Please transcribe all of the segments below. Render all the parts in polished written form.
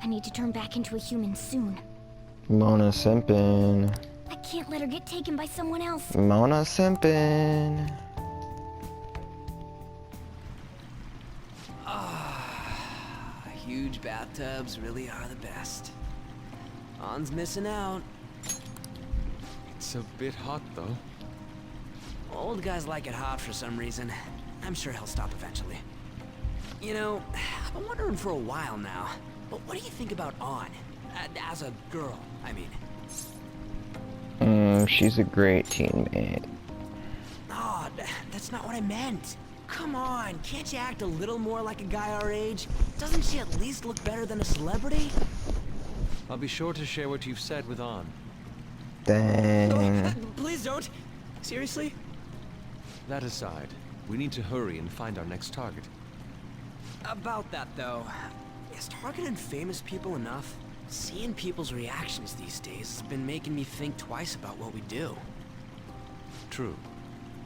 I need to turn back into a human soon. Mona simpin'. I can't let her get taken by someone else. Mona simpin'. Huge bathtubs really are the best. An's missing out. It's a bit hot, though. Old guys like it hot for some reason. I'm sure he'll stop eventually. You know, I've been wondering for a while now, but what do you think about An? As a girl, I mean. She's a great teammate. Oh, that's not what I meant. Come on, can't you act a little more like a guy our age? Doesn't she at least look better than a celebrity? I'll be sure to share what you've said with An. Dang. Oh, please don't. Seriously? That aside, we need to hurry and find our next target. About that, though, is targeting famous people enough? Seeing people's reactions these days has been making me think twice about what we do. True.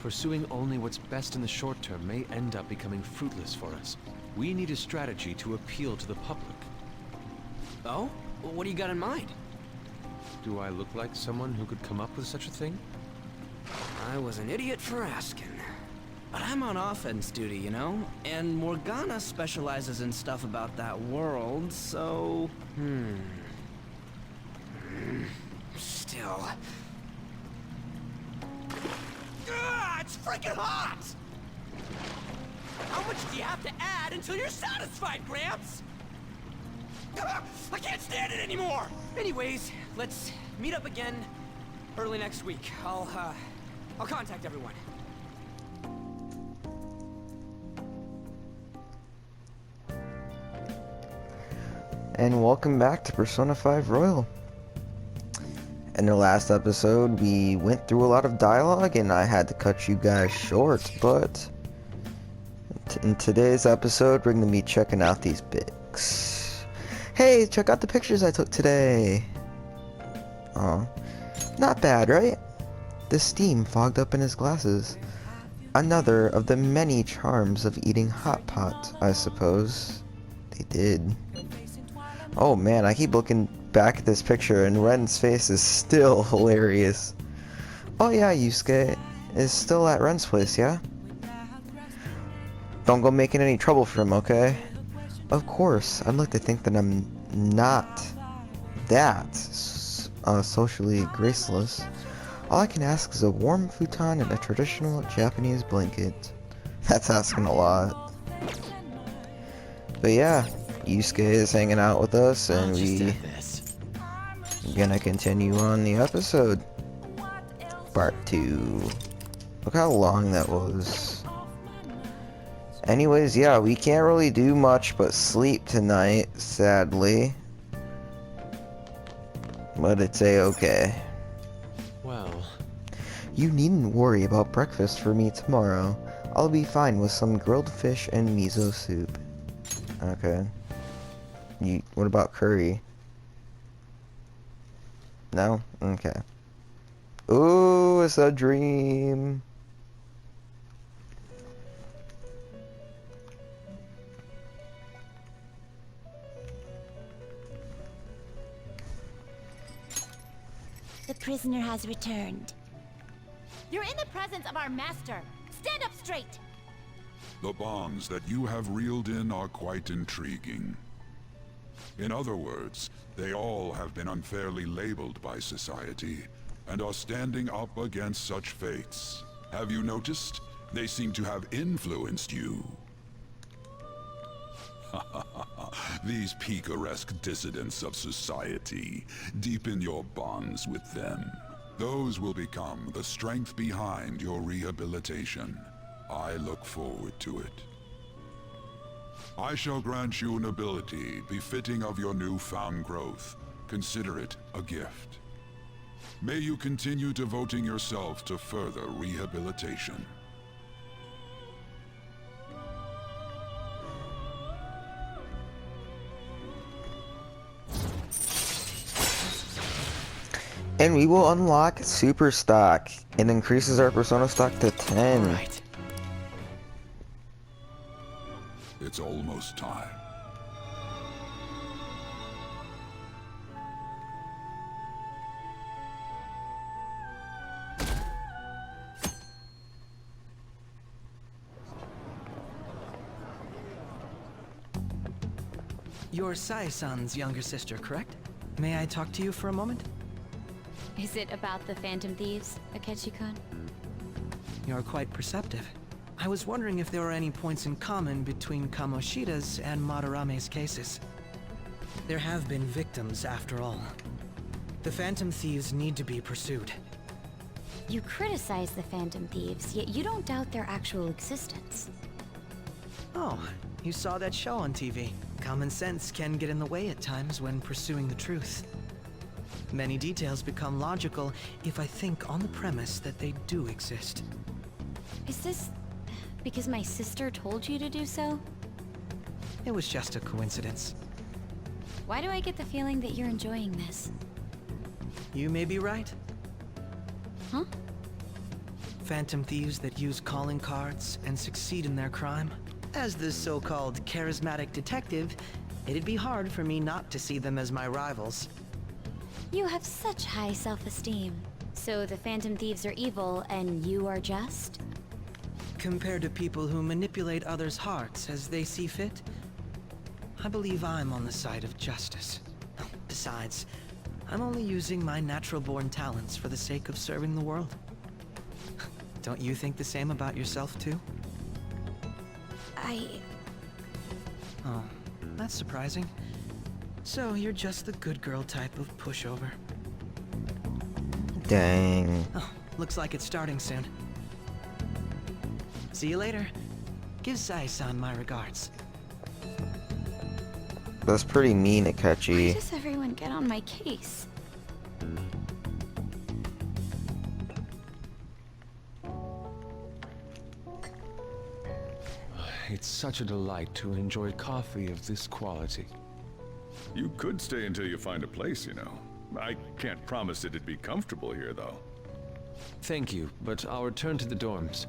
Pursuing only what's best in the short term may end up becoming fruitless for us. We need a strategy to appeal to the public. Oh? What do you got in mind? Do I look like someone who could come up with such a thing? I was an idiot for asking. But I'm on offense duty, you know? And Morgana specializes in stuff about that world, so... Still... It's freaking hot! How much do you have to add until you're satisfied, Gramps? I can't stand it anymore! Anyways, let's meet up again early next week. I'll contact everyone. And welcome back to Persona 5 Royal. In the last episode, we went through a lot of dialogue and I had to cut you guys short, but in today's episode, we're going to be checking out these pics. Hey, check out the pictures I took today. Oh, not bad, right? The steam fogged up in his glasses. Another of the many charms of eating hot pot, I suppose. They did. Oh man, I keep looking back at this picture and Ren's face is still hilarious. Oh yeah, Yusuke is still at Ren's place, yeah? Don't go making any trouble for him, okay? Of course, I'd like to think that I'm not that socially graceless. All I can ask is a warm futon and a traditional Japanese blanket. That's asking a lot. But yeah, Yusuke is hanging out with us and we gonna continue on the episode. Part 2. Look how long that was. Anyways, yeah, we can't really do much but sleep tonight, sadly. But it's a-okay. Well... You needn't worry about breakfast for me tomorrow. I'll be fine with some grilled fish and miso soup. Okay. What about curry? No? Okay. Ooh, it's a dream. The prisoner has returned. You're in the presence of our master. Stand up straight! The bonds that you have reeled in are quite intriguing. In other words, they all have been unfairly labeled by society, and are standing up against such fates. Have you noticed? They seem to have influenced you. These picaresque dissidents of society, deepen your bonds with them. Those will become the strength behind your rehabilitation. I look forward to it. I shall grant you an ability befitting of your newfound growth. Consider it a gift. May you continue devoting yourself to further rehabilitation. And we will unlock Super Stock. It increases our Persona stock to 10. Right. It's almost time. You're Sae-san's younger sister, correct? May I talk to you for a moment? Is it about the Phantom Thieves, Akechi-kun? You're quite perceptive. I was wondering if there were any points in common between Kamoshida's and Madarame's cases. There have been victims, after all. The Phantom Thieves need to be pursued. You criticize the Phantom Thieves, yet you don't doubt their actual existence. Oh, you saw that show on TV. Common sense can get in the way at times when pursuing the truth. Many details become logical if I think on the premise that they do exist. Is this because my sister told you to do so? It was just a coincidence. Why do I get the feeling that you're enjoying this? You may be right. Huh? Phantom thieves that use calling cards and succeed in their crime. As the so-called charismatic detective, it'd be hard for me not to see them as my rivals. You have such high self-esteem. So the Phantom Thieves are evil and you are just? Compared to people who manipulate others' hearts as they see fit, I believe I'm on the side of justice. Besides, I'm only using my natural-born talents for the sake of serving the world. Don't you think the same about yourself, too? Oh, that's surprising. So you're just the good girl type of pushover. Dang. Oh, looks like it's starting soon. See you later. Give Sae-san my regards. That's pretty mean, Why Akechi. does everyone get on my case? It's such a delight to enjoy coffee of this quality. You could stay until you find a place, you know. I can't promise it'd be comfortable here, though. Thank you, but I'll return to the dorms.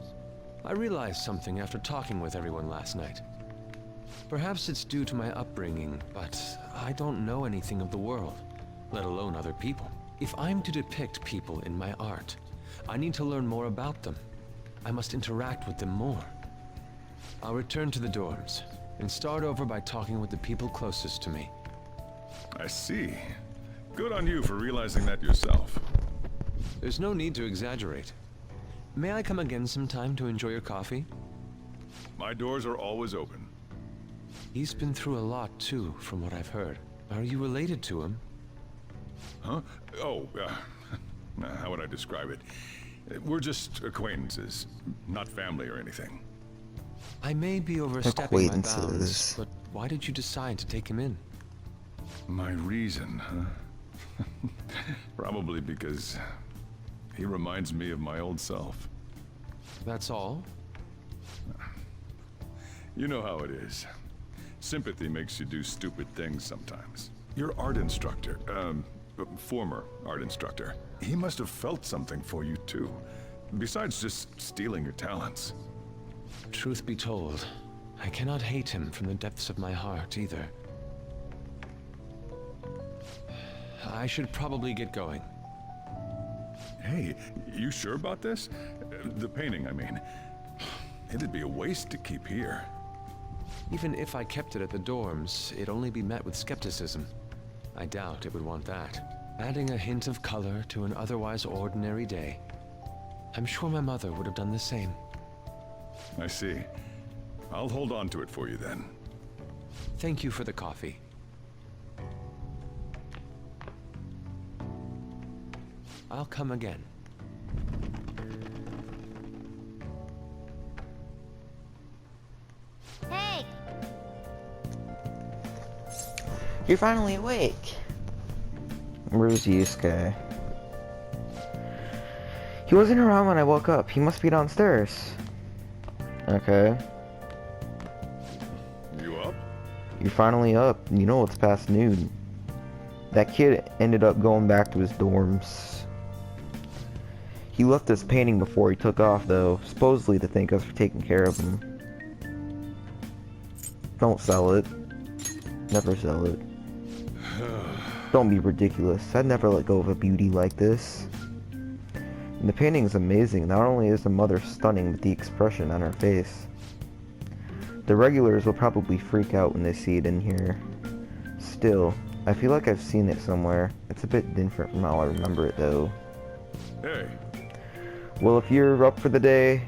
I realized something after talking with everyone last night. Perhaps it's due to my upbringing, but I don't know anything of the world, let alone other people. If I'm to depict people in my art, I need to learn more about them. I must interact with them more. I'll return to the dorms, and start over by talking with the people closest to me. I see. Good on you for realizing that yourself. There's no need to exaggerate. May I come again sometime to enjoy your coffee? My doors are always open. He's been through a lot, too, from what I've heard. Are you related to him? Huh? Oh, how would I describe it? We're just acquaintances, not family or anything. I may be overstepping my bounds, Acquaintances. but why did you decide to take him in? My reason, huh? Probably because he reminds me of my old self. That's all? You know how it is. Sympathy makes you do stupid things sometimes. Your art instructor, former art instructor, he must have felt something for you too. Besides just stealing your talents. Truth be told, I cannot hate him from the depths of my heart either. I should probably get going. Hey, you sure about this? The painting, I mean. It'd be a waste to keep here. Even if I kept it at the dorms, it'd only be met with skepticism. I doubt it would want that. Adding a hint of color to an otherwise ordinary day. I'm sure my mother would have done the same. I see. I'll hold on to it for you then. Thank you for the coffee. I'll come again. Hey! You're finally awake. Where's Yusuke? He wasn't around when I woke up. He must be downstairs. Okay. You up? You're finally up. You know it's past noon. That kid ended up going back to his dorms. He left this painting before he took off, though, supposedly to thank us for taking care of him. Don't sell it. Never sell it. Don't be ridiculous. I'd never let go of a beauty like this. And the painting is amazing. Not only is the mother stunning, but the expression on her face. The regulars will probably freak out when they see it in here. Still, I feel like I've seen it somewhere. It's a bit different from how I remember it, though. Hey, Well, if you're up for the day,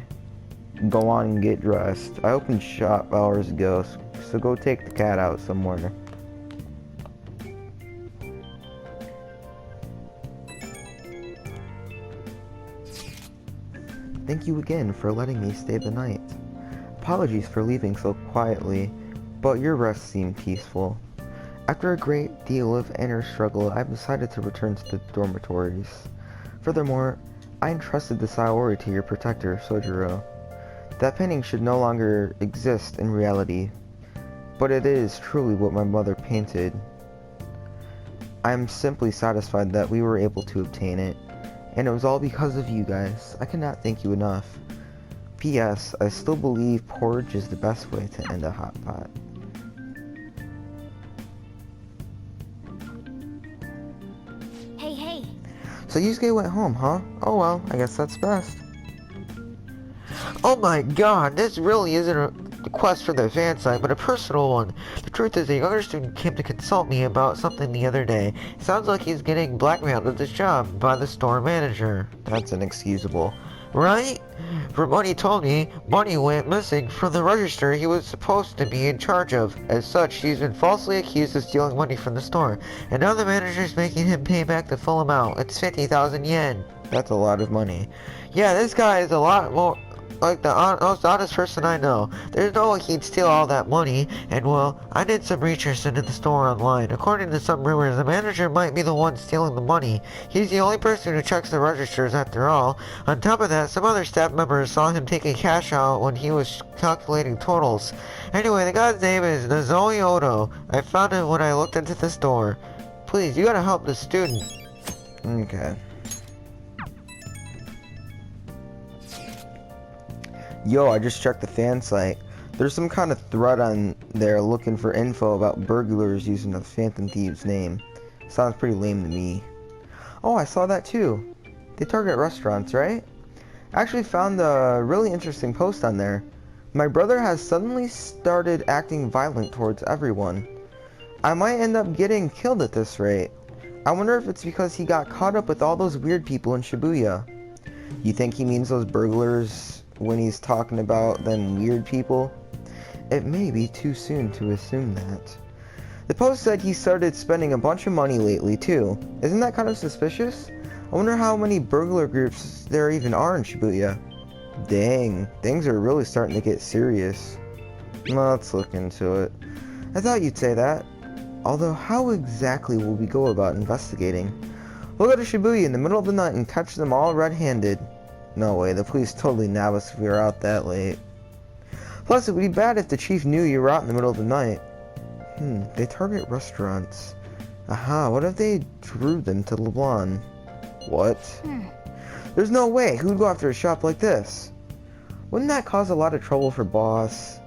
go on and get dressed. I opened shop hours ago, so go take the cat out somewhere. Thank you again for letting me stay the night. Apologies for leaving so quietly, but your rest seemed peaceful. After a great deal of inner struggle, I've decided to return to the dormitories. Furthermore, I entrusted the Saori to your protector, Sojiro. That painting should no longer exist in reality, but it is truly what my mother painted. I am simply satisfied that we were able to obtain it, and it was all because of you guys. I cannot thank you enough. P.S. I still believe porridge is the best way to end a hot pot. Hey, hey. So Yusuke went home, huh? Oh well, I guess that's best. Oh my god, this really isn't a request for the fan site, but a personal one. The truth is, a younger student came to consult me about something the other day. It sounds like he's getting blackmailed at this job by the store manager. That's inexcusable. Right? From what he told me, money went missing from the register he was supposed to be in charge of. As such, he's been falsely accused of stealing money from the store, and now the manager's making him pay back the full amount. It's 50,000 yen. That's a lot of money. Yeah, this guy is a lot more like the most honest person I know. There's no way he'd steal all that money, and well, I did some research into the store online. According to some rumors, the manager might be the one stealing the money. He's the only person who checks the registers after all. On top of that, some other staff members saw him taking cash out when he was calculating totals. Anyway, the guy's name is Nozomi Odo. I found him when I looked into the store. Please, you gotta help the student. Okay. Yo, I just checked the fan site. There's some kind of thread on there looking for info about burglars using the Phantom Thieves name. Sounds pretty lame to me. Oh, I saw that too. They target restaurants, right? I actually found a really interesting post on there. My brother has suddenly started acting violent towards everyone. I might end up getting killed at this rate. I wonder if it's because he got caught up with all those weird people in Shibuya. You think he means those burglars when he's talking about them weird people? It may be too soon to assume that. The post said he started spending a bunch of money lately too. Isn't that kind of suspicious? I wonder how many burglar groups there even are in Shibuya. Dang, things are really starting to get serious. Let's look into it. I thought you'd say that. Although how exactly will we go about investigating? We'll go to Shibuya in the middle of the night and catch them all red-handed. No way, the police totally nab us if we were out that late. Plus, it would be bad if the chief knew you were out in the middle of the night. They target restaurants. Aha, what if they drew them to LeBlanc? What? There's no way, who'd go after a shop like this? Wouldn't that cause a lot of trouble for boss?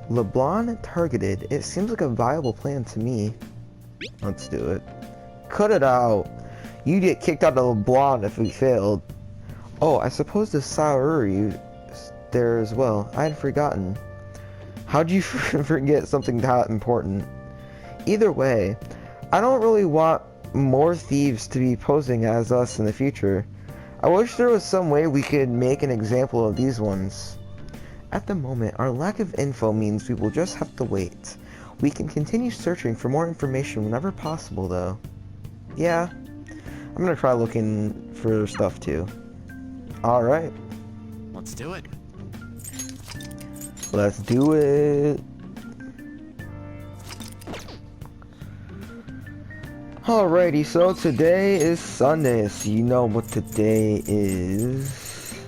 LeBlanc targeted, it seems like a viable plan to me. Let's do it. Cut it out. You'd get kicked out of LeBlanc if we failed. Oh, I suppose the Saori is there as well. I had forgotten. How'd you forget something that important? Either way, I don't really want more thieves to be posing as us in the future. I wish there was some way we could make an example of these ones. At the moment, our lack of info means we will just have to wait. We can continue searching for more information whenever possible, though. Yeah, I'm gonna try looking for stuff too. Alright. Let's do it. Let's do it. Alrighty, so today is Sunday, so you know what today is.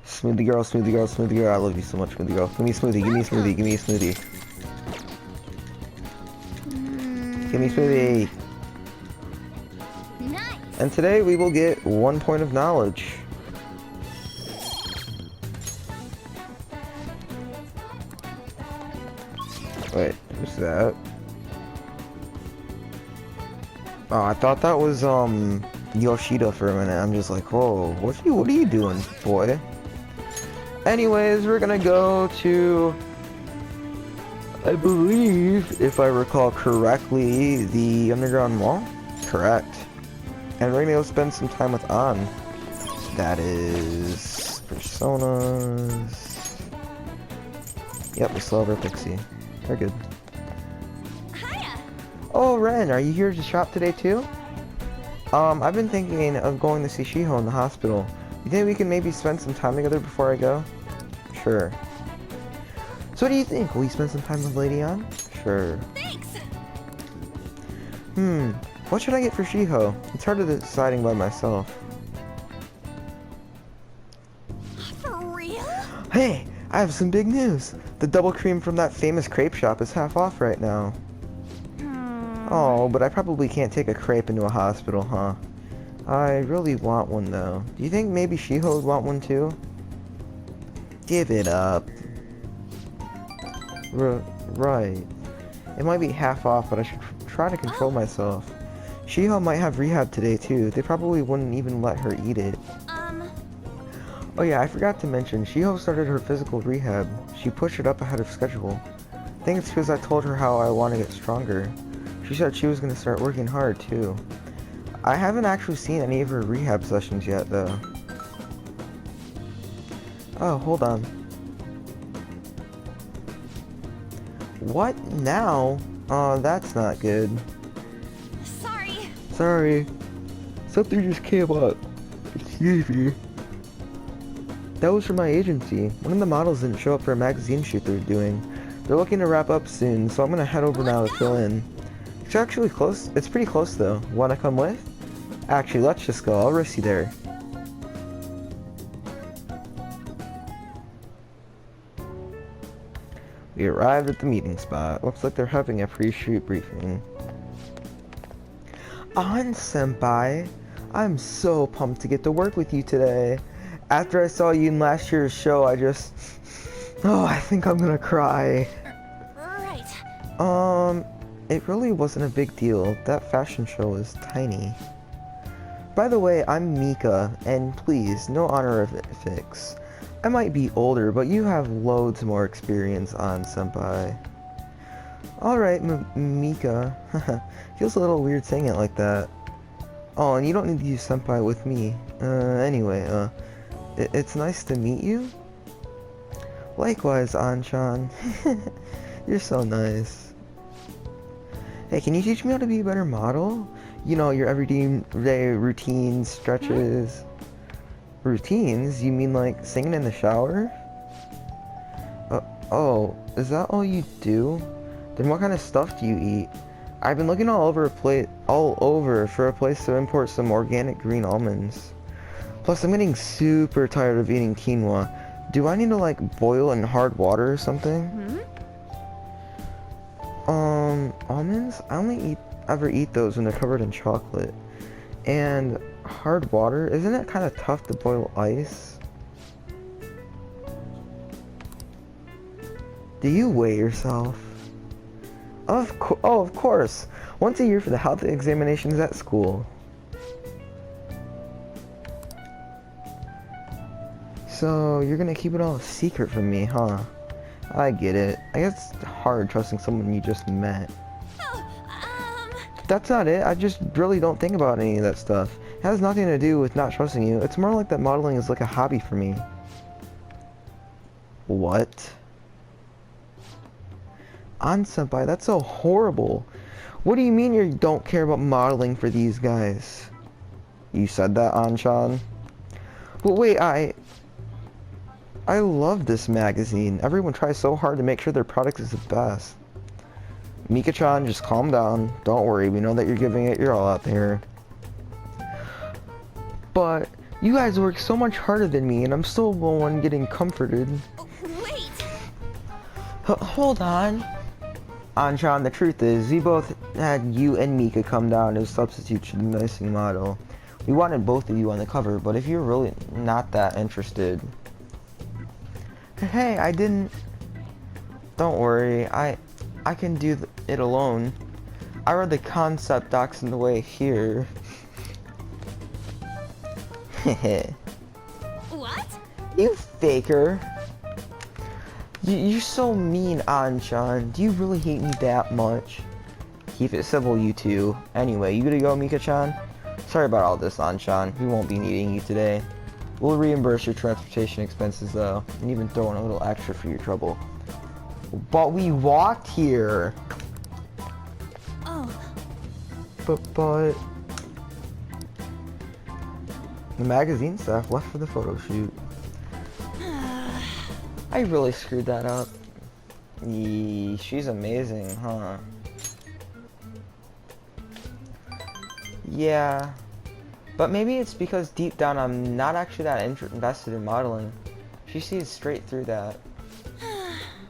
Smoothie girl, smoothie girl, smoothie girl. I love you so much, smoothie girl. Give me a smoothie, give me a smoothie, give me a smoothie. Give me a smoothie. Nice. And today we will get 1 point of knowledge. Wait, who's that? Oh, I thought that was Yoshida for a minute. I'm just like, whoa, what are you doing, boy? Anyways, we're gonna go to I believe, if I recall correctly, the underground mall? Correct. And we're gonna go spend some time with An. That is... Personas... Yep, we still have our Pixie. We're good. Hiya! Oh, Ren, are you here to shop today too? I've been thinking of going to see Shiho in the hospital. You think we can maybe spend some time together before I go? Sure. So what do you think? Will you spend some time with Lady An? Sure. Thanks! What should I get for Shiho? It's hard to deciding by myself. For real? Hey, I have some big news. The double cream from that famous crepe shop is half off right now. Oh, but I probably can't take a crepe into a hospital, huh? I really want one though. Do you think maybe Shiho would want one too? Give it up. Right. It might be half off, but I should try to control myself. Shiho might have rehab today too. They probably wouldn't even let her eat it. Oh yeah, I forgot to mention, Shiho started her physical rehab. She pushed it up ahead of schedule. I think it's because I told her how I want to get stronger. She said she was going to start working hard too. I haven't actually seen any of her rehab sessions yet though. Oh, hold on. What now? Oh, that's not good. Sorry. Something just came up. Excuse me. That was from my agency. One of the models didn't show up for a magazine shoot they're doing. They're looking to wrap up soon, so I'm gonna head over now to fill in. It's actually close. It's pretty close though. Wanna come with? Actually, let's just go. I'll race you there. We arrived at the meeting spot. Looks like they're having a pre-shoot briefing. An senpai, I'm so pumped to get to work with you today. After I saw you in last year's show, I think I'm gonna cry. Right. It really wasn't a big deal. That fashion show was tiny. By the way, I'm Mika, and please, no honorifics. I might be older, but you have loads more experience on senpai. Alright, Mika. Feels a little weird saying it like that. Oh, and you don't need to use senpai with me. Anyway, it's nice to meet you. Likewise, An-chan. You're so nice. Hey, can you teach me how to be a better model? You know, your everyday routines, stretches. Routines? You mean like singing in the shower? Oh, is that all you do? Then what kind of stuff do you eat? I've been looking all over for a place to import some organic green almonds. Plus, I'm getting super tired of eating quinoa. Do I need to like boil in hard water or something? Almonds? I only ever eat those when they're covered in chocolate. And hard water? Isn't it kind of tough to boil ice? Do you weigh yourself? Of course. Once a year for the health examinations at school. So, you're gonna keep it all a secret from me, huh? I get it. I guess it's hard trusting someone you just met. That's not it. I just really don't think about any of that stuff. It has nothing to do with not trusting you. It's more like that modeling is like a hobby for me. What? An-senpai, that's so horrible. What do you mean you don't care about modeling for these guys? You said that, An-chan? But wait, I love this magazine. Everyone tries so hard to make sure their product is the best. Mika-chan, just calm down. Don't worry, we know that you're giving it your all out there. But you guys work so much harder than me, and I'm still the one getting comforted. Wait! Hold on. An-chan, the truth is, we both had you and Mika come down as substitutes for the missing model. We wanted both of you on the cover, but if you're really not that interested... Hey, I didn't... Don't worry, I can do it alone. I read the concept docs in the way here. What? You faker. You're so mean, Anshan. Do you really hate me that much? Keep it civil, you two. Anyway, you gonna go, Mika-chan? Sorry about all this, Anshan. We won't be needing you today. We'll reimburse your transportation expenses, though, and even throw in a little extra for your trouble. But we walked here. Oh, But... The magazine staff left for the photo shoot. I really screwed that up. Yee, she's amazing, huh? Yeah. But maybe it's because deep down I'm not actually that invested in modeling. She sees straight through that.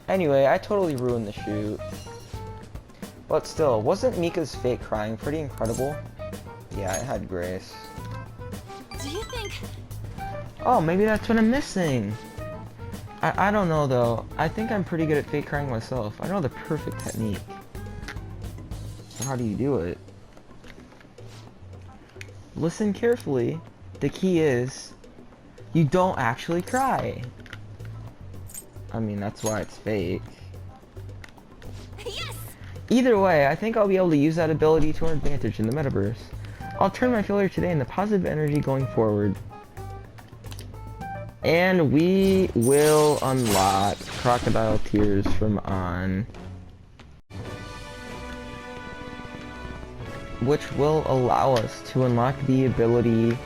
Anyway, I totally ruined the shoot. But still, wasn't Mika's fake crying pretty incredible? Yeah, it had grace. do you think... Oh, maybe that's what I'm missing. I don't know though. I think I'm pretty good at fake crying myself. I know the perfect technique. So how do you do it? Listen carefully. The key is, you don't actually cry. I mean, that's why it's fake. Yes! Either way, I think I'll be able to use that ability to our advantage in the metaverse. I'll turn my failure today into positive energy going forward. And we will unlock Crocodile Tears from On, which will allow us to unlock the ability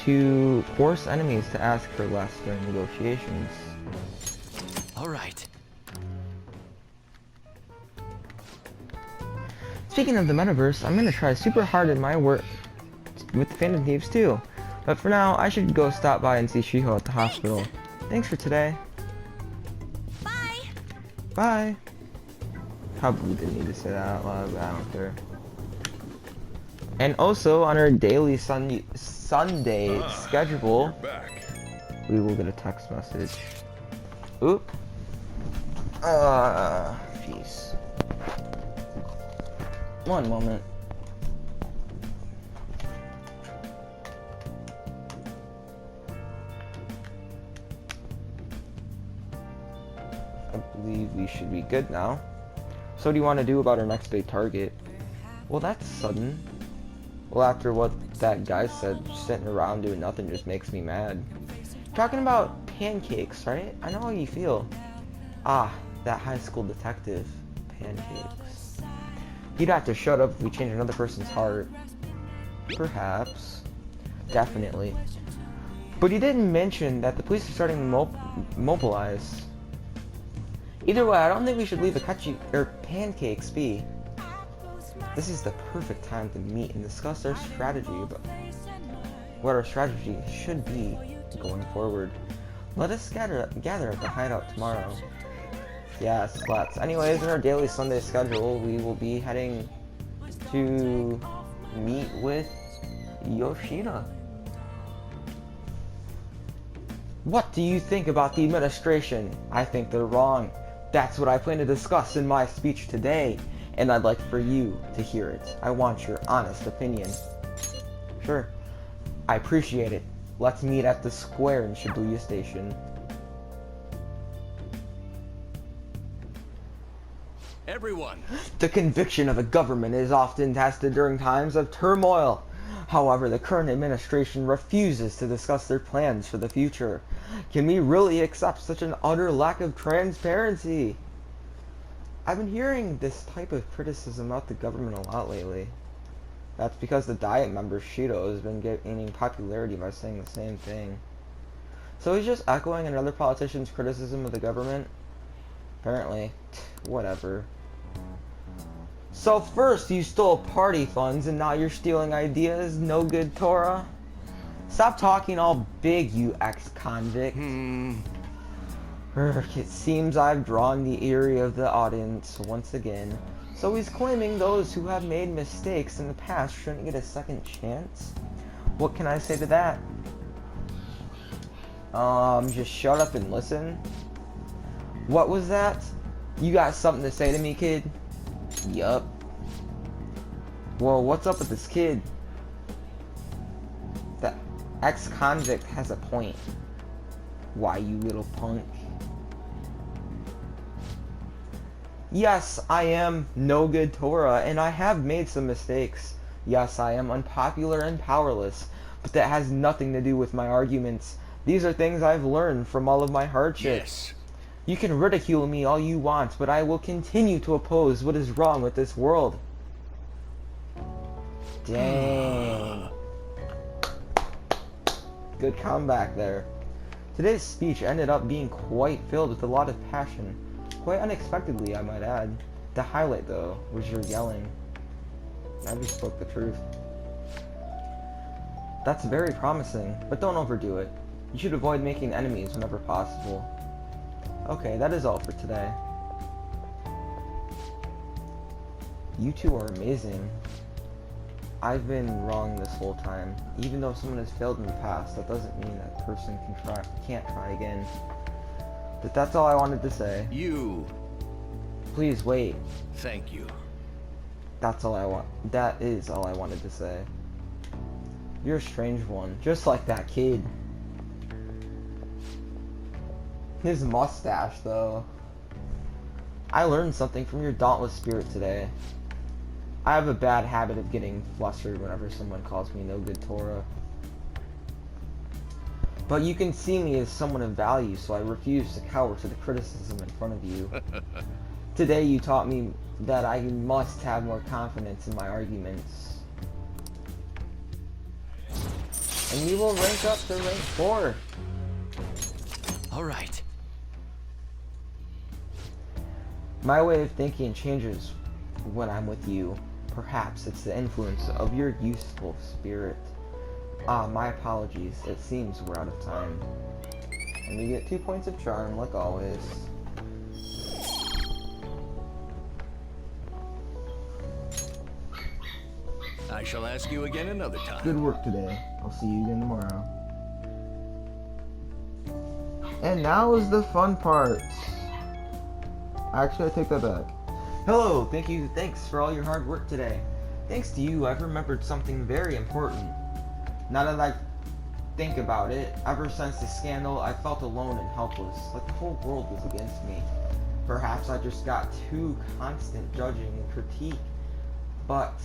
to force enemies to ask for less during negotiations. All right. Speaking of the metaverse, I'm gonna try super hard in my work with the Phantom Thieves too. But for now, I should go stop by and see Shiho at the hospital. Thanks for today. Bye! Bye. Probably didn't need to say that out loud, but I don't care. And also, on our daily Sunday schedule, we will get a text message. Oop. Jeez. One moment. I believe we should be good now. So what do you want to do about our next big target? Well, that's sudden. Well, after what that guy said, sitting around doing nothing just makes me mad. Talking about pancakes, right? I know how you feel. Ah, that high school detective. Pancakes. He'd have to shut up if we change another person's heart. Perhaps. Definitely. But he didn't mention that the police are starting to mobilize. Either way, I don't think we should leave the pancakes be. This is the perfect time to meet and discuss our strategy about what our strategy should be going forward. Let us gather at the hideout tomorrow. Yes, let's. Anyways, in our daily Sunday schedule, we will be heading to meet with Yoshida. What do you think about the administration? I think they're wrong. That's what I plan to discuss in my speech today, and I'd like for you to hear it. I want your honest opinion. Sure. I appreciate it. Let's meet at the square in Shibuya Station. Everyone. The conviction of a government is often tested during times of turmoil. However, the current administration refuses to discuss their plans for the future. Can we really accept such an utter lack of transparency? I've been hearing this type of criticism about the government a lot lately. That's because the Diet member Shido has been gaining popularity by saying the same thing. So he's just echoing another politician's criticism of the government? Apparently. Whatever. So first you stole party funds and now you're stealing ideas, no good Torah? Stop talking all big, you ex-convict. It seems I've drawn the ear of the audience once again. So he's claiming those who have made mistakes in the past shouldn't get a second chance? What can I say to that? Just shut up and listen? What was that? You got something to say to me, kid? Yup. Well, what's up with this kid? The ex-convict has a point. Why, you little punk? Yes, I am no good Torah, and I have made some mistakes. Yes, I am unpopular and powerless, but that has nothing to do with my arguments. These are things I've learned from all of my hardships. Yes. You can ridicule me all you want, but I will continue to oppose what is wrong with this world. Dang. Good comeback there. Today's speech ended up being quite filled with a lot of passion. Quite unexpectedly, I might add. The highlight, though, was your yelling. I just spoke the truth. That's very promising, but don't overdo it. You should avoid making enemies whenever possible. Okay, that is all for today. You two are amazing. I've been wrong this whole time. Even though someone has failed in the past, that doesn't mean that person can't try again. But that's all I wanted to say. You. Please wait. Thank you. That is all I wanted to say. You're a strange one, just like that kid. His mustache, though. I learned something from your dauntless spirit today. I have a bad habit of getting flustered whenever someone calls me no good Torah. But you can see me as someone of value, so I refuse to cower to the criticism in front of you. Today you taught me that I must have more confidence in my arguments. And we will rank up to rank 4. All right. My way of thinking changes when I'm with you. Perhaps it's the influence of your useful spirit. My apologies. It seems we're out of time. And we get 2 points of charm, like always. I shall ask you again another time. Good work today. I'll see you again tomorrow. And now is the fun part. Actually, I take that back. Hello, thanks for all your hard work today. Thanks to you, I've remembered something very important. Now that I think about it, ever since the scandal, I felt alone and helpless, like the whole world was against me. Perhaps I just got too constant judging and critique, but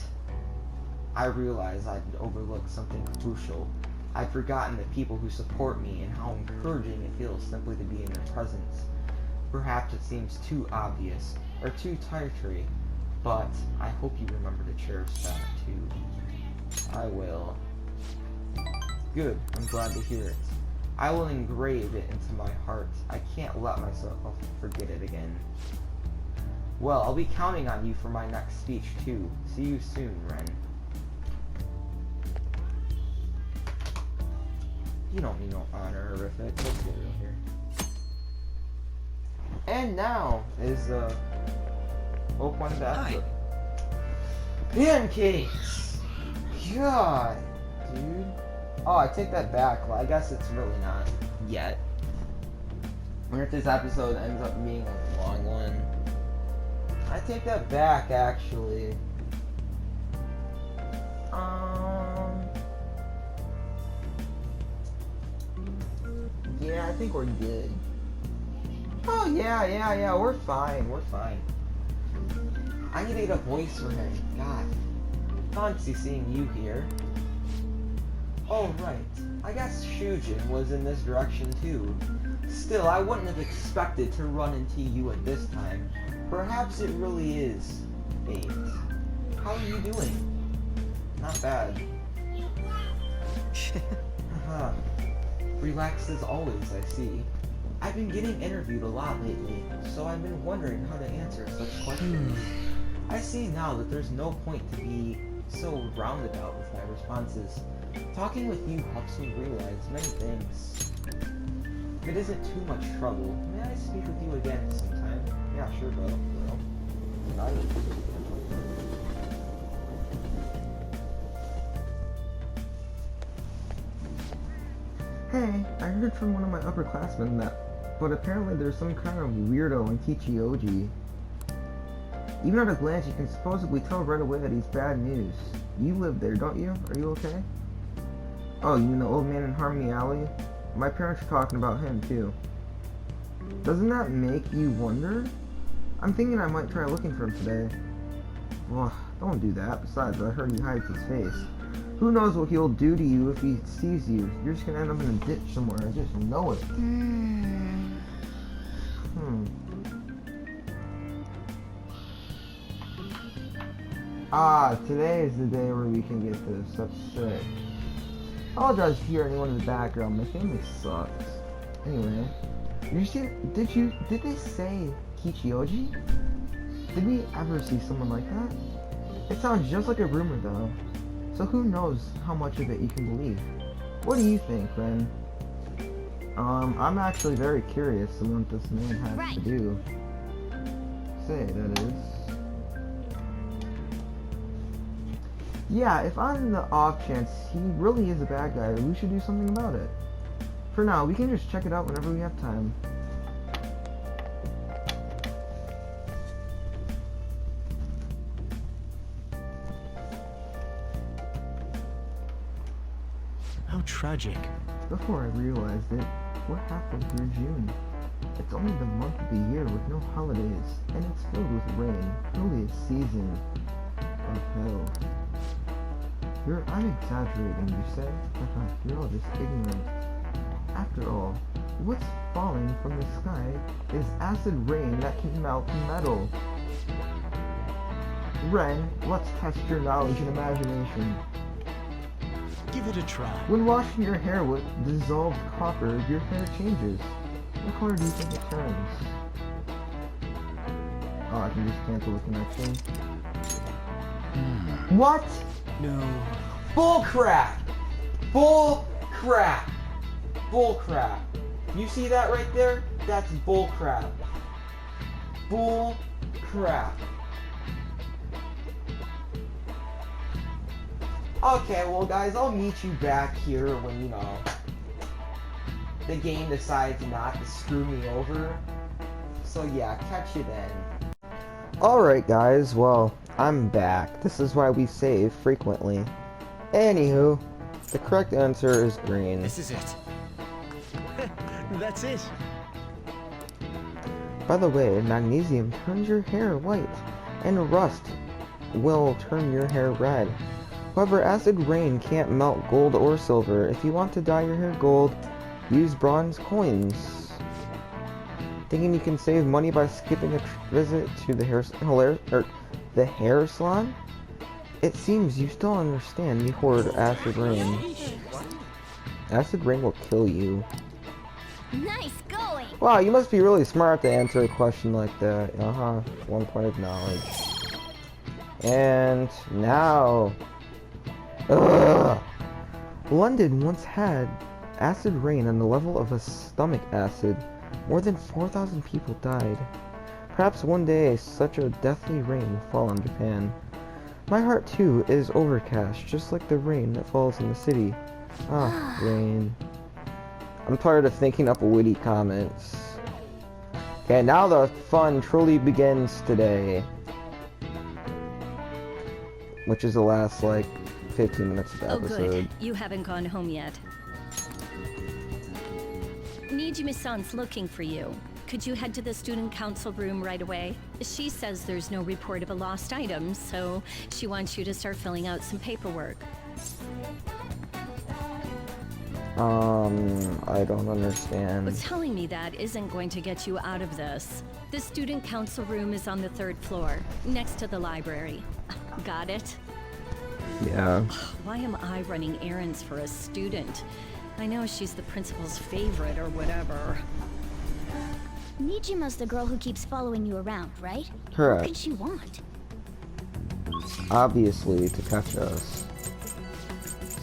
I realized I'd overlooked something crucial. I'd forgotten the people who support me and how encouraging it feels simply to be in their presence. Perhaps it seems too obvious, or too tertiary, but I hope you remember to cherish that too. I will. Good, I'm glad to hear it. I will engrave it into my heart. I can't let myself forget it again. Well, I'll be counting on you for my next speech too. See you soon, Ren. You don't need no honor, horrific. Let's get real here. And now is the open basket. Pancakes! God, dude. Oh, I take that back. Well, I guess it's really not yet. I wonder if this episode ends up being a long one. I take that back, actually. Yeah, I think we're good. Oh, yeah, we're fine. I need to get a voice for him. God. Fancy seeing you here. Oh, right. I guess Shujin was in this direction too. Still, I wouldn't have expected to run into you at this time. Perhaps it really is fate. How are you doing? Not bad. Haha. Relaxed as always, I see. I've been getting interviewed a lot lately, so I've been wondering how to answer such questions. I see now that there's no point to be so roundabout with my responses. Talking with you helps me realize many things. If it isn't too much trouble, may I speak with you again sometime? Yeah, sure, bro. Good night. Hey, I heard from one of my upperclassmen but apparently there's some kind of weirdo in Kichioji. Even at a glance, you can supposedly tell right away that he's bad news. You live there, don't you? Are you okay? Oh, you mean the old man in Harmony Alley? My parents are talking about him, too. Doesn't that make you wonder? I'm thinking I might try looking for him today. Well, don't do that. Besides, I heard he hides his face. Who knows what he'll do to you if he sees you. You're just gonna end up in a ditch somewhere. I just know it. Ah, today is the day where we can get this. That's sick. I apologize if you hear anyone in the background. My family sucks. Anyway, did they say Kichioji? Did we ever see someone like that? It sounds just like a rumor though. So who knows how much of it you can believe? What do you think, Ren? I'm actually very curious on what this man has to do. Say, that is. Yeah, if on the off chance he really is a bad guy, we should do something about it. For now, we can just check it out whenever we have time. How tragic. Before I realized it, we're halfway through June. It's only the month of the year with no holidays, and it's filled with rain. Truly a season of hell. I'm exaggerating, you say? You're all just ignorant. After all, what's falling from the sky is acid rain that can melt metal. Ren, let's test your knowledge and imagination. Give it a try. When washing your hair with dissolved copper, your hair changes. What color do you think it turns? Oh, I can just cancel the connection. What? No. Bull crap! Bull crap! Bull crap! You see that right there? That's bull crap. Bull crap. Okay, well guys, I'll meet you back here when, you know, the game decides not to screw me over. So yeah, catch you then. Alright guys, well, I'm back. This is why we save frequently. Anywho, the correct answer is green. This is it. That's it. By the way, magnesium turns your hair white, and rust will turn your hair red. However, acid rain can't melt gold or silver. If you want to dye your hair gold, use bronze coins. Thinking you can save money by skipping a visit to the hair salon? It seems you still understand the horrid acid rain. Acid rain will kill you. Nice going. Wow, you must be really smart to answer a question like that. 1 point of knowledge. And now... Ugh. London once had acid rain on the level of a stomach acid. More than 4,000 people died. Perhaps one day such a deathly rain will fall on Japan. My heart too is overcast, just like the rain that falls in the city. Ah, rain. I'm tired of thinking up witty comments. Okay, now the fun truly begins today. Which is the last, like, 15 minutes of the episode. Oh good, you haven't gone home yet. Nijime-san's looking for you. Could you head to the student council room right away? She says there's no report of a lost item, so she wants you to start filling out some paperwork. I don't understand. But telling me that isn't going to get you out of this. The student council room is on the 3rd floor, next to the library. Got it? Yeah. Why am I running errands for a student? I know she's the principal's favorite or whatever. Nijima's the girl who keeps following you around, right? Correct. What could she want? Obviously, to catch us.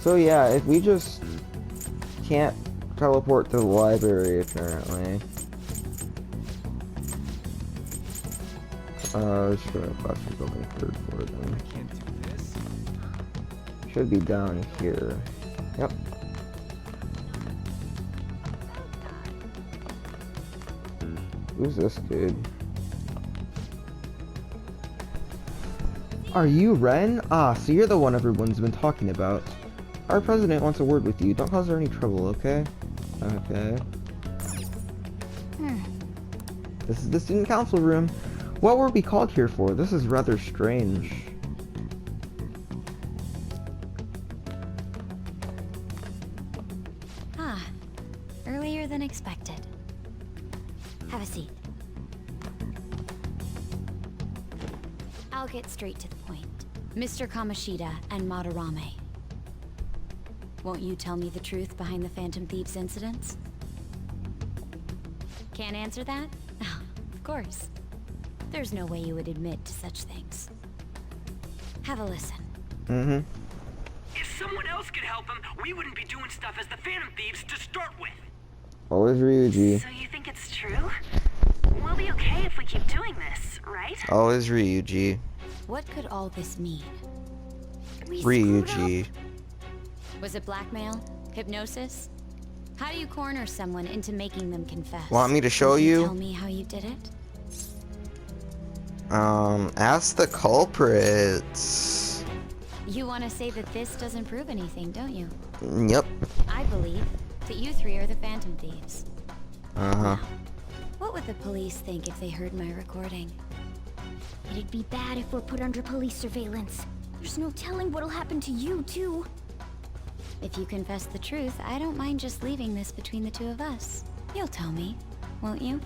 So yeah, if we just can't teleport to the library, apparently. Let's try a classroom building 3rd floor then. I can't do this. Should be down here. Yep. Who's this kid? Are you Ren? Ah, so you're the one everyone's been talking about. Our president wants a word with you. Don't cause her any trouble, okay? Okay. This is the student council room. What were we called here for? This is rather strange. Ah, earlier than expected. Have a seat. I'll get straight to the point. Mr. Kamoshida and Madarame. Won't you tell me the truth behind the Phantom Thieves incidents? Can't answer that? Of course. There's no way you would admit to such things. Have a listen. Mm-hmm. If someone else could help him, we wouldn't be doing stuff as the Phantom Thieves to start with. Always Ryuji. So you think it's true? We'll be okay if we keep doing this, right? Always Ryuji. What could all this mean? We screwed up. Ryuji. Was it blackmail? Hypnosis? How do you corner someone into making them confess? Want me to show Can you? Tell me how you did it? Ask the culprits. You want to say that this doesn't prove anything, don't you? Yep. I believe that you three are the Phantom Thieves. Uh-huh. What would the police think if they heard my recording? It'd be bad if we're put under police surveillance. There's no telling what'll happen to you, too. If you confess the truth, I don't mind just leaving this between the two of us. You'll tell me, won't you?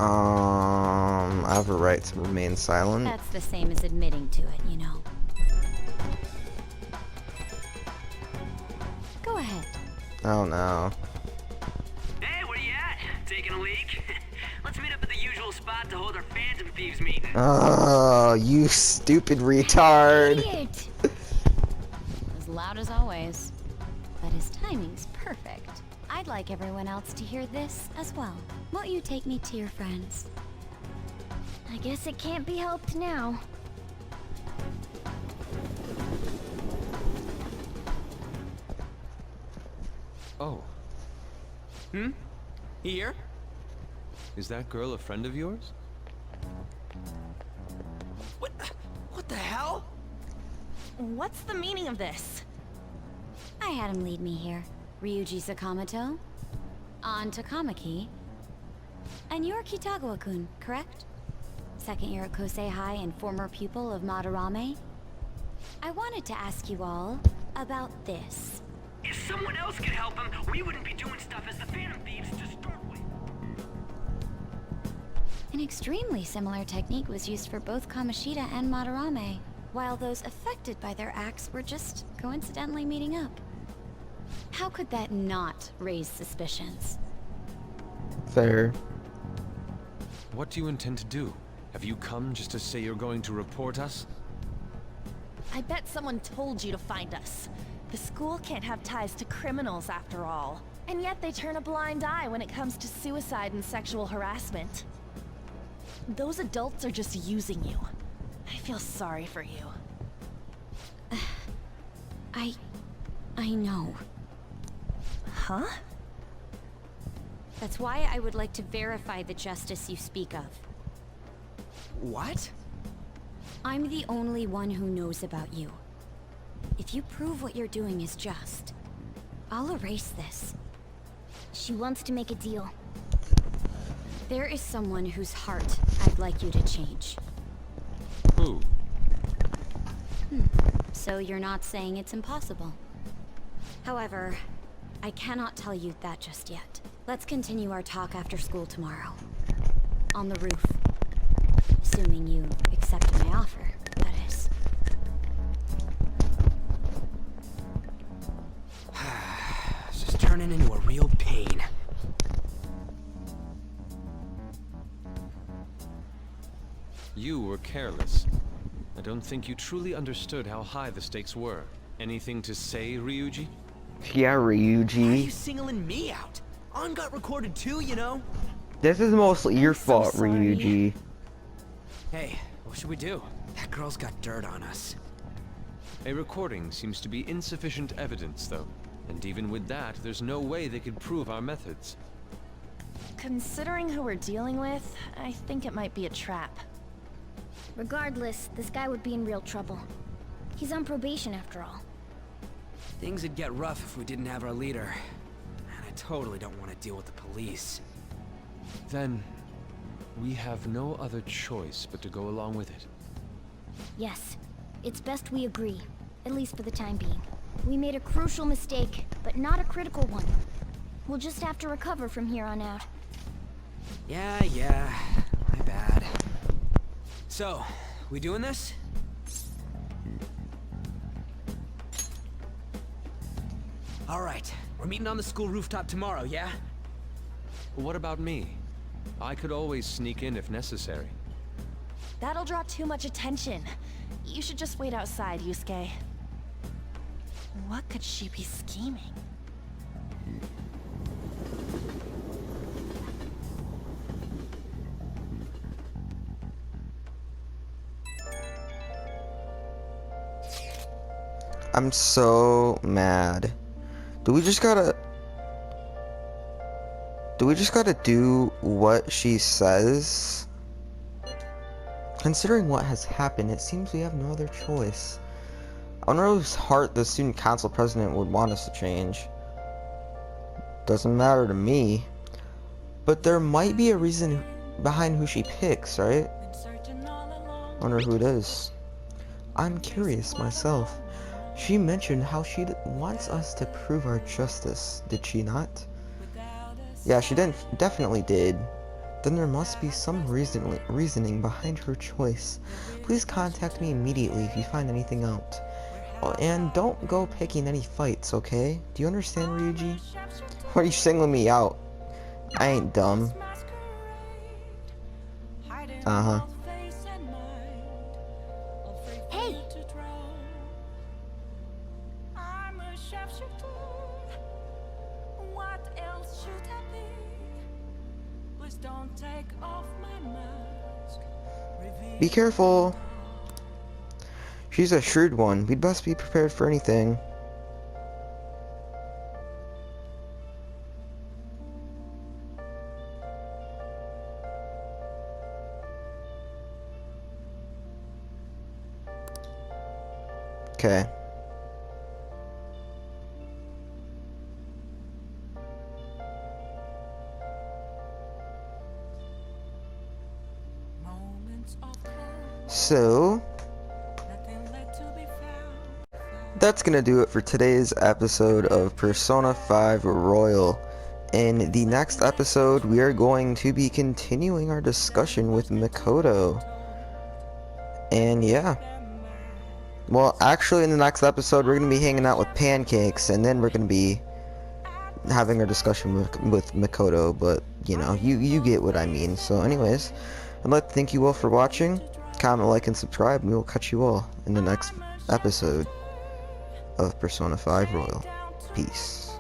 I have a right to remain silent. That's the same as admitting to it, you know. Go ahead. Oh no. Hey, where you at? Taking a leak? Let's meet up at the usual spot to hold our Phantom Thieves meeting. Oh, you stupid retard. Idiot! As loud as always. But his timing's perfect. I'd like everyone else to hear this as well. Won't you take me to your friends? I guess it can't be helped now. Oh, Here? is that girl a friend of yours? What the hell? What's the meaning of this? I had him lead me here. Ryuji Sakamoto, on Takamaki, and you're Kitagawa-kun, correct? Second year at Kosei High and former pupil of Madarame. I wanted to ask you all about this. If someone else could help him, we wouldn't be doing stuff as the Phantom Thieves to start with. An extremely similar technique was used for both Kamoshida and Madarame, while those affected by their acts were just coincidentally meeting up. How could that not raise suspicions? Fair. What do you intend to do? Have you come just to say you're going to report us? I bet someone told you to find us. The school can't have ties to criminals after all. And yet they turn a blind eye when it comes to suicide and sexual harassment. Those adults are just using you. I feel sorry for you. I know. Huh? That's why I would like to verify the justice you speak of. What? I'm the only one who knows about you. If you prove what you're doing is just, I'll erase this. She wants to make a deal. There is someone whose heart I'd like you to change. Who? So you're not saying it's impossible. However, I cannot tell you that just yet. Let's continue our talk after school tomorrow. On the roof. Assuming you accept my offer, that is. It's just turning into a real pain. You were careless. I don't think you truly understood how high the stakes were. Anything to say, Ryuji? Yeah, Why are you Ryuji. singling me out? On got recorded too, you know? This is mostly your so fault, sorry. Ryuji. Hey, what should we do? That girl's got dirt on us. A recording seems to be insufficient evidence, though. And even with that, there's no way they could prove our methods. Considering who we're dealing with, I think it might be a trap. Regardless, this guy would be in real trouble. He's on probation after all. Things would get rough if we didn't have our leader. And I totally don't want to deal with the police. Then, We have no other choice but to go along with it. Yes. It's best we agree, at least for the time being. We made a crucial mistake, but not a critical one. We'll just have to recover from here on out. Yeah, my bad. So, we doing this? Alright, we're meeting on the school rooftop tomorrow, yeah? What about me? I could always sneak in if necessary. That'll draw too much attention. You should just wait outside, Yusuke. What could she be scheming? I'm so mad. Do we just gotta do what she says? Considering what has happened, it seems we have no other choice. I wonder whose heart the student council president would want us to change. Doesn't matter to me. But there might be a reason behind who she picks, right? Wonder who it is. I'm curious myself. She mentioned how she wants us to prove our justice, did she not? Yeah, she definitely did. Then there must be some reasoning behind her choice. Please contact me immediately if you find anything out. Oh, and don't go picking any fights, okay? Do you understand, Ryuji? Why are you singling me out? I ain't dumb. Uh-huh. Hey! Be careful. She's a shrewd one. We'd best be prepared for anything. Okay. So, that's gonna do it for today's episode of Persona 5 Royal. In the next episode, we are going to be continuing our discussion with Makoto. And yeah. Well, actually in the next episode, we're gonna be hanging out with Pancakes, and then we're gonna be having our discussion with Makoto, but, you know, you get what I mean. So anyways, I'd like to thank you all for watching. Comment, like, and subscribe, and we will catch you all in the next episode of Persona 5 Royal. Peace.